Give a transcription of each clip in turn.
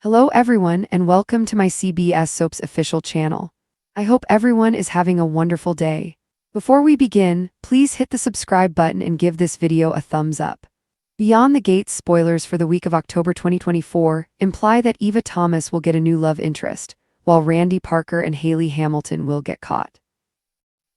Hello everyone and welcome to my CBS Soaps official channel. I hope everyone is having a wonderful day. Before we begin, please hit the subscribe button and give this video a thumbs up. Beyond the Gates spoilers for the week of October 2024 imply that Eva Thomas will get a new love interest, while Randy Parker and Hayley Hamilton will get caught.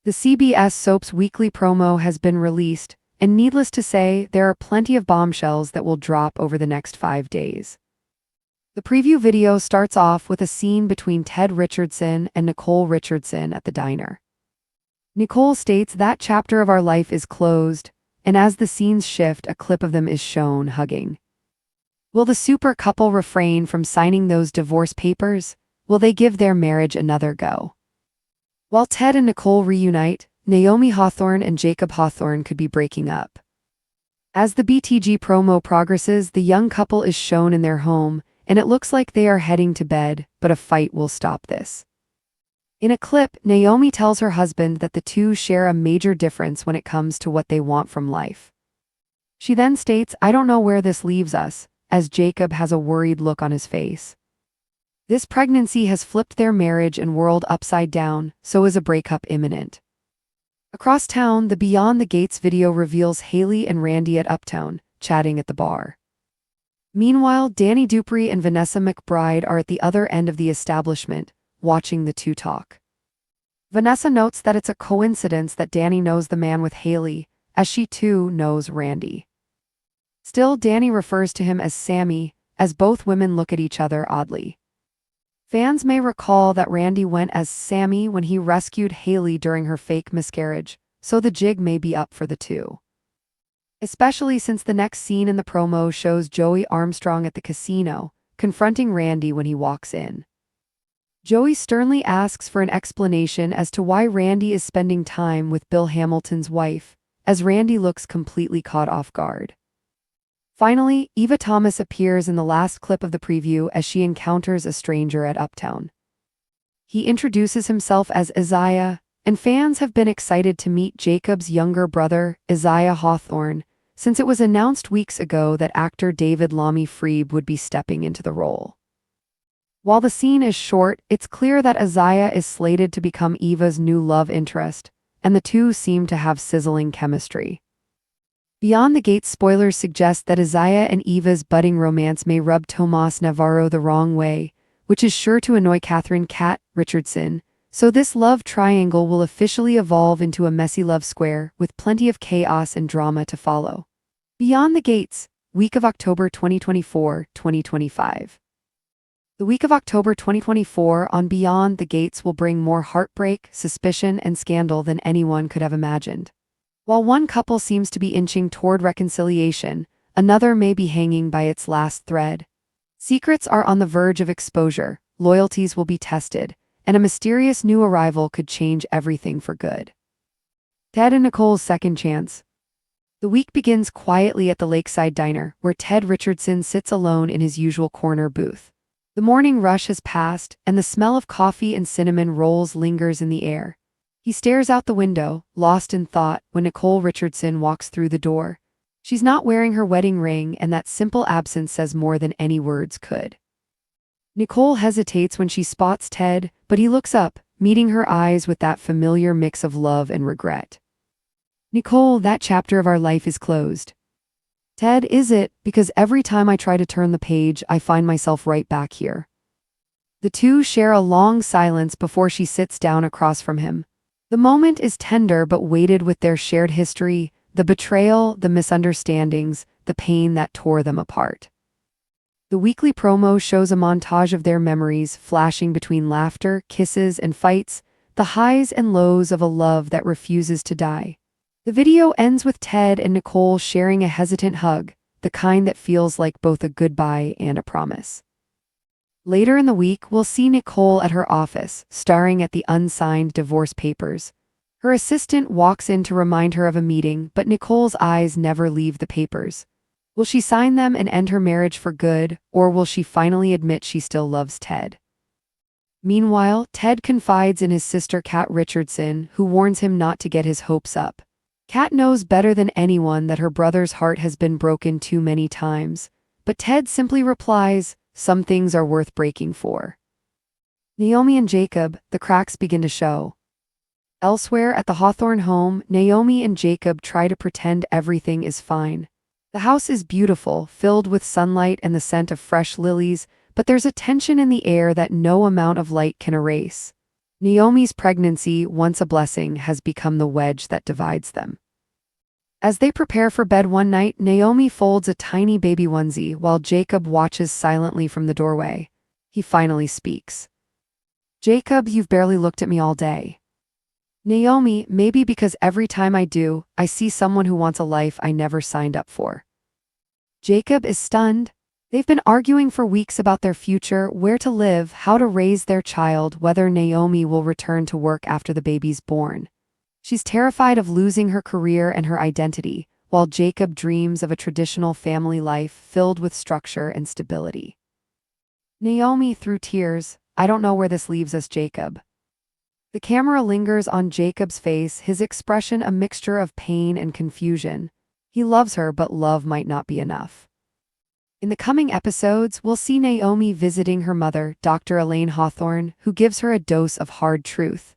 The CBS Soaps weekly promo has been released, and needless to say, there are plenty of bombshells that will drop over the next 5 days. The preview video starts off with a scene between Ted Richardson and Nicole Richardson at the diner. Nicole states that chapter of our life is closed, and as the scenes shift, a clip of them is shown hugging. Will the super couple refrain from signing those divorce papers? Will they give their marriage another go? While Ted and Nicole reunite, Naomi Hawthorne and Jacob Hawthorne could be breaking up. As the BTG promo progresses, the young couple is shown in their home, and it looks like they are heading to bed, but a fight will stop this. In a clip, Naomi tells her husband that the two share a major difference when it comes to what they want from life. She then states, "I don't know where this leaves us," as Jacob has a worried look on his face. This pregnancy has flipped their marriage and world upside down, so is a breakup imminent. Across town, the Beyond the Gates video reveals Hayley and Randy at Uptown, chatting at the bar. Meanwhile, Danny Dupree and Vanessa McBride are at the other end of the establishment, watching the two talk. Vanessa notes that it's a coincidence that Danny knows the man with Hayley, as she too knows Randy. Still, Danny refers to him as Sammy, as both women look at each other oddly. Fans may recall that Randy went as Sammy when he rescued Hayley during her fake miscarriage, so the jig may be up for the two. Especially since the next scene in the promo shows Joey Armstrong at the casino, confronting Randy when he walks in. Joey sternly asks for an explanation as to why Randy is spending time with Bill Hamilton's wife, as Randy looks completely caught off guard. Finally, Eva Thomas appears in the last clip of the preview as she encounters a stranger at Uptown. He introduces himself as Isaiah, and fans have been excited to meet Jacob's younger brother, Isaiah Hawthorne, since it was announced weeks ago that actor David Lamy Freeb would be stepping into the role. While the scene is short, it's clear that Isaiah is slated to become Eva's new love interest, and the two seem to have sizzling chemistry. Beyond the Gates spoilers suggest that Isaiah and Eva's budding romance may rub Tomas Navarro the wrong way, which is sure to annoy Catherine "Cat" Richardson, so this love triangle will officially evolve into a messy love square with plenty of chaos and drama to follow. Beyond the Gates, week of October 2024-2025. The week of October 2024 on Beyond the Gates will bring more heartbreak, suspicion, and scandal than anyone could have imagined. While one couple seems to be inching toward reconciliation, another may be hanging by its last thread. Secrets are on the verge of exposure, loyalties will be tested, and a mysterious new arrival could change everything for good. Ted and Nicole's second chance. The week begins quietly at the Lakeside Diner, where Ted Richardson sits alone in his usual corner booth. The morning rush has passed, and the smell of coffee and cinnamon rolls lingers in the air. He stares out the window, lost in thought, when Nicole Richardson walks through the door. She's not wearing her wedding ring, and that simple absence says more than any words could. Nicole hesitates when she spots Ted, but he looks up, meeting her eyes with that familiar mix of love and regret. "Nicole, that chapter of our life is closed." "Ted, is it? Because every time I try to turn the page, I find myself right back here." The two share a long silence before she sits down across from him. The moment is tender but weighted with their shared history, the betrayal, the misunderstandings, the pain that tore them apart. The weekly promo shows a montage of their memories flashing between laughter, kisses, and fights, the highs and lows of a love that refuses to die. The video ends with Ted and Nicole sharing a hesitant hug, the kind that feels like both a goodbye and a promise. Later in the week, we'll see Nicole at her office, staring at the unsigned divorce papers. Her assistant walks in to remind her of a meeting, but Nicole's eyes never leave the papers. Will she sign them and end her marriage for good, or will she finally admit she still loves Ted? Meanwhile, Ted confides in his sister Kat Richardson, who warns him not to get his hopes up. Kat knows better than anyone that her brother's heart has been broken too many times, but Ted simply replies, some things are worth breaking for. Naomi and Jacob, the cracks begin to show. Elsewhere at the Hawthorne home, Naomi and Jacob try to pretend everything is fine. The house is beautiful, filled with sunlight and the scent of fresh lilies, but there's a tension in the air that no amount of light can erase. Naomi's pregnancy, once a blessing, has become the wedge that divides them. As they prepare for bed one night, Naomi folds a tiny baby onesie while Jacob watches silently from the doorway. He finally speaks. "Jacob, you've barely looked at me all day." "Naomi, maybe because every time I do, I see someone who wants a life I never signed up for." Jacob is stunned. They've been arguing for weeks about their future, where to live, how to raise their child, whether Naomi will return to work after the baby's born. She's terrified of losing her career and her identity, while Jacob dreams of a traditional family life filled with structure and stability. Naomi, through tears, "I don't know where this leaves us, Jacob." The camera lingers on Jacob's face, his expression a mixture of pain and confusion. He loves her, but love might not be enough. In the coming episodes, we'll see Naomi visiting her mother, Dr. Elaine Hawthorne, who gives her a dose of hard truth.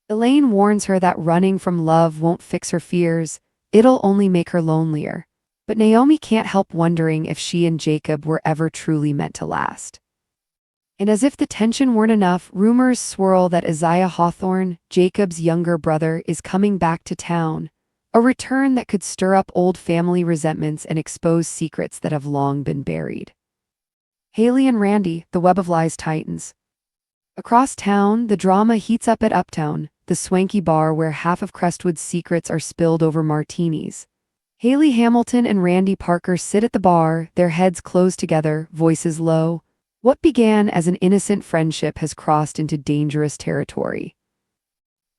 Elaine warns her that running from love won't fix her fears, it'll only make her lonelier. But Naomi can't help wondering if she and Jacob were ever truly meant to last. And as if the tension weren't enough, rumors swirl that Isaiah Hawthorne, Jacob's younger brother, is coming back to town, a return that could stir up old family resentments and expose secrets that have long been buried. Hayley and Randy, the web of lies tightens. Across town, the drama heats up at Uptown, the swanky bar where half of Crestwood's secrets are spilled over martinis. Hayley Hamilton and Randy Parker sit at the bar, their heads closed together, voices low. What began as an innocent friendship has crossed into dangerous territory.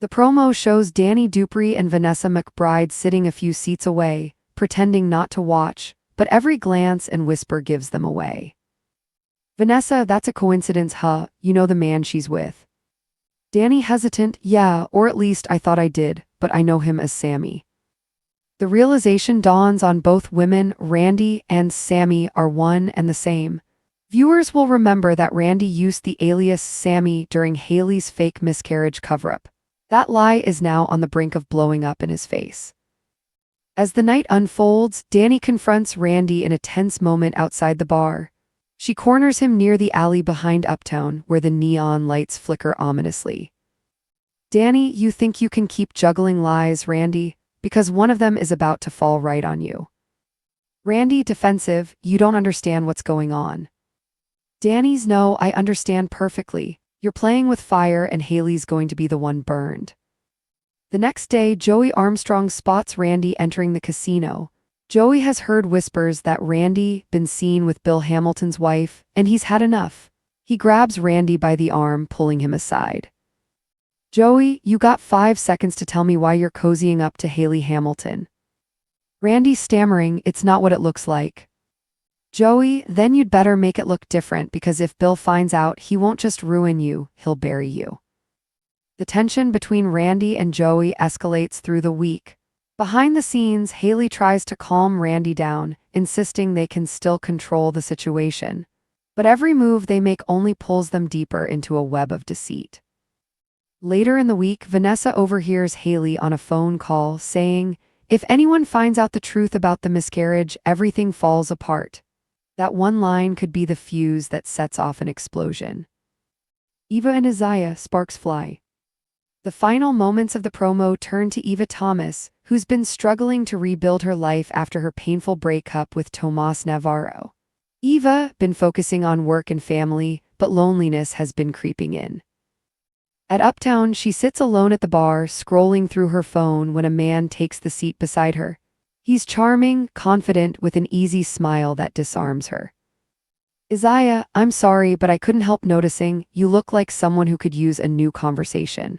The promo shows Danny Dupree and Vanessa McBride sitting a few seats away, pretending not to watch, but every glance and whisper gives them away. "Vanessa, that's a coincidence, huh? You know the man she's with." Danny hesitant, "Yeah, or at least I thought I did, but I know him as Sammy." The realization dawns on both women, Randy and Sammy are one and the same. Viewers will remember that Randy used the alias Sammy during Hayley's fake miscarriage cover-up. That lie is now on the brink of blowing up in his face. As the night unfolds, Danny confronts Randy in a tense moment outside the bar. She corners him near the alley behind Uptown, where the neon lights flicker ominously. "Danny, you think you can keep juggling lies, Randy, because one of them is about to fall right on you." Randy, defensive, "You don't understand what's going on." Danny's, "No, I understand perfectly. You're playing with fire and Hayley's going to be the one burned." The next day, Joey Armstrong spots Randy entering the casino. Joey has heard whispers that Randy been seen with Bill Hamilton's wife, and he's had enough. He grabs Randy by the arm, pulling him aside. "Joey, you got 5 seconds to tell me why you're cozying up to Hayley Hamilton." Randy stammering, "It's not what it looks like." "Joey, then you'd better make it look different, because if Bill finds out, he won't just ruin you, he'll bury you." The tension between Randy and Joey escalates through the week. Behind the scenes, Hayley tries to calm Randy down, insisting they can still control the situation. But every move they make only pulls them deeper into a web of deceit. Later in the week, Vanessa overhears Hayley on a phone call saying, "If anyone finds out the truth about the miscarriage, everything falls apart." That one line could be the fuse that sets off an explosion. Eva and Isaiah, sparks fly. The final moments of the promo turn to Eva Thomas, who's been struggling to rebuild her life after her painful breakup with Tomas Navarro. Eva, been focusing on work and family, but loneliness has been creeping in. At Uptown, she sits alone at the bar, scrolling through her phone when a man takes the seat beside her. He's charming, confident, with an easy smile that disarms her. "Isaiah, I'm sorry, but I couldn't help noticing, you look like someone who could use a new conversation."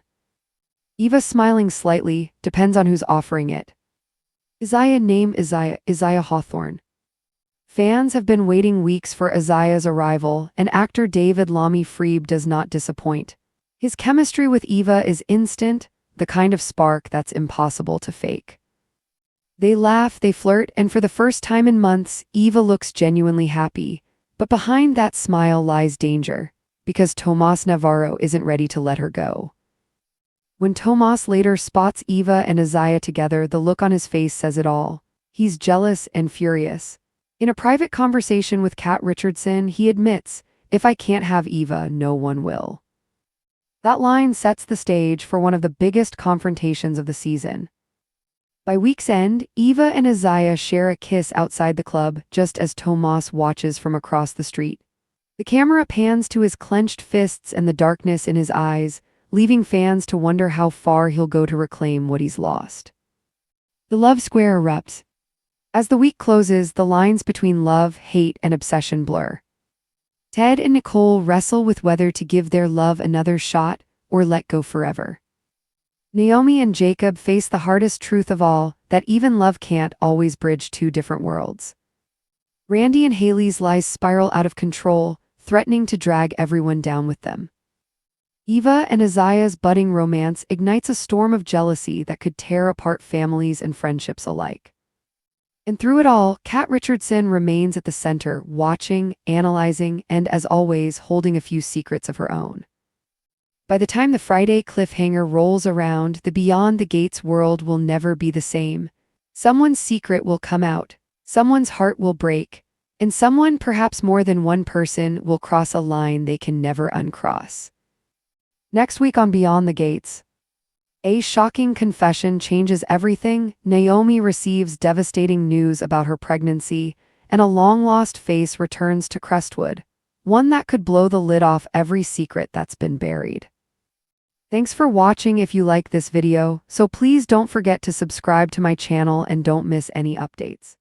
Eva, smiling slightly, depends on who's offering it. "Isaiah, name Isaiah Hawthorne." Fans have been waiting weeks for Isaiah's arrival, and actor David Lamy Freeb does not disappoint. His chemistry with Eva is instant, the kind of spark that's impossible to fake. They laugh, they flirt, and for the first time in months, Eva looks genuinely happy. But behind that smile lies danger, because Tomas Navarro isn't ready to let her go. When Tomas later spots Eva and Isaiah together, the look on his face says it all. He's jealous and furious. In a private conversation with Kat Richardson, he admits, "If I can't have Eva, no one will." That line sets the stage for one of the biggest confrontations of the season. By week's end, Eva and Isaiah share a kiss outside the club just as Tomas watches from across the street. The camera pans to his clenched fists and the darkness in his eyes, leaving fans to wonder how far he'll go to reclaim what he's lost. The love square erupts. As the week closes, the lines between love, hate, and obsession blur. Ted and Nicole wrestle with whether to give their love another shot or let go forever. Naomi and Jacob face the hardest truth of all, that even love can't always bridge two different worlds. Randy and Hayley's lies spiral out of control, threatening to drag everyone down with them. Eva and Isaiah's budding romance ignites a storm of jealousy that could tear apart families and friendships alike. And through it all, Kat Richardson remains at the center, watching, analyzing, and as always, holding a few secrets of her own. By the time the Friday cliffhanger rolls around, the Beyond the Gates world will never be the same. Someone's secret will come out, someone's heart will break, and someone, perhaps more than one person, will cross a line they can never uncross. Next week on Beyond the Gates, a shocking confession changes everything. Naomi receives devastating news about her pregnancy, and a long-lost face returns to Crestwood, one that could blow the lid off every secret that's been buried. Thanks for watching. If you like this video, so please don't forget to subscribe to my channel and don't miss any updates.